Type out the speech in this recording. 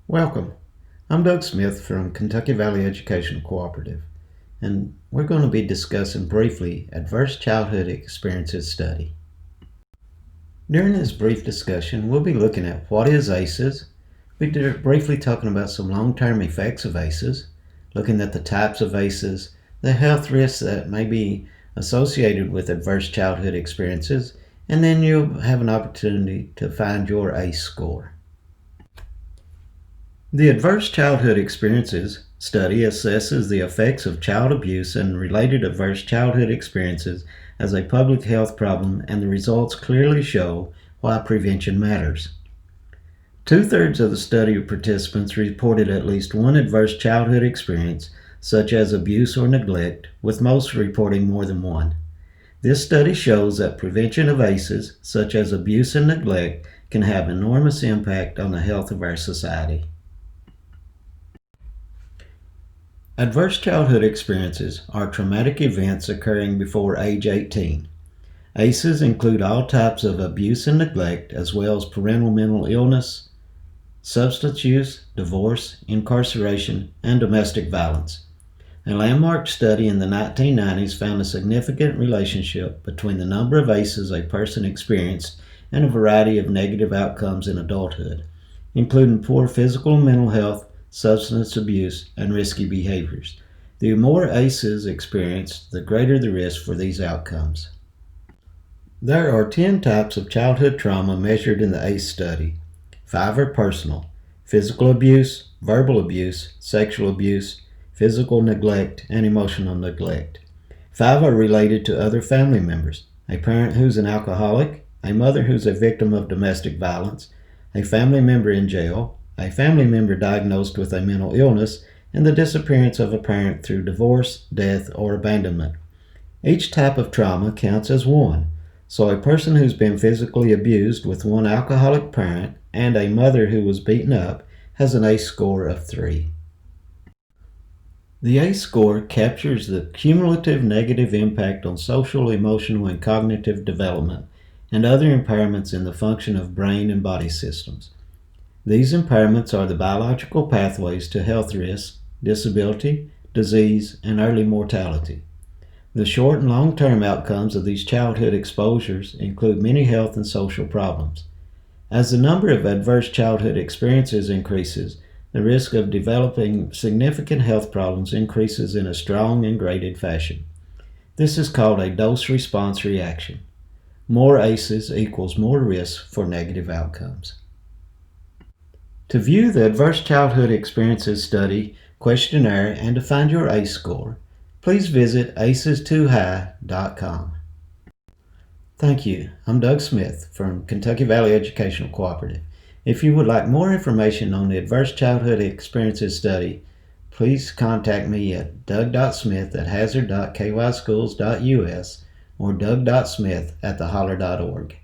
Welcome. I'm Doug Smith from Kentucky Valley Educational Cooperative, and we're going to be discussing briefly Adverse Childhood Experiences Study. During this brief discussion, we'll be looking at what is ACEs, briefly talking about some long-term effects of ACEs, looking at the types of ACEs, the health risks that may be associated with adverse childhood experiences, and then you'll have an opportunity to find your ACE score. The Adverse Childhood Experiences study assesses the effects of child abuse and related adverse childhood experiences as a public health problem, and the results clearly show why prevention matters. 2/3 of the study participants reported at least one adverse childhood experience, such as abuse or neglect, with most reporting more than one. This study shows that prevention of ACEs, such as abuse and neglect, can have enormous impact on the health of our society. Adverse childhood experiences are traumatic events occurring before age 18. ACEs include all types of abuse and neglect, as well as parental mental illness, substance use, divorce, incarceration, and domestic violence. A landmark study in the 1990s found a significant relationship between the number of ACEs a person experienced and a variety of negative outcomes in adulthood, including poor physical and mental health, substance abuse, and risky behaviors. The more ACEs experienced, the greater the risk for these outcomes. There are 10 types of childhood trauma measured in the ACE study. 5 are personal: physical abuse, verbal abuse, sexual abuse, physical neglect, and emotional neglect. 5 are related to other family members: a parent who's an alcoholic, a mother who's a victim of domestic violence, a family member in jail, a family member diagnosed with a mental illness, and the disappearance of a parent through divorce, death, or abandonment. Each type of trauma counts as one, so a person who's been physically abused with one alcoholic parent and a mother who was beaten up has an ACE score of 3. The ACE score captures the cumulative negative impact on social, emotional, and cognitive development and other impairments in the function of brain and body systems. These impairments are the biological pathways to health risks, disability, disease, and early mortality. The short and long-term outcomes of these childhood exposures include many health and social problems. As the number of adverse childhood experiences increases, the risk of developing significant health problems increases in a strong and graded fashion. This is called a dose-response reaction. More ACEs equals more risk for negative outcomes. To view the Adverse Childhood Experiences Study questionnaire and to find your ACE score, please visit aces2high.com. Thank you. I'm Doug Smith from Kentucky Valley Educational Cooperative. If you would like more information on the Adverse Childhood Experiences Study, please contact me at doug.smith@hazard.kyschools.us or doug.smith@theholler.org.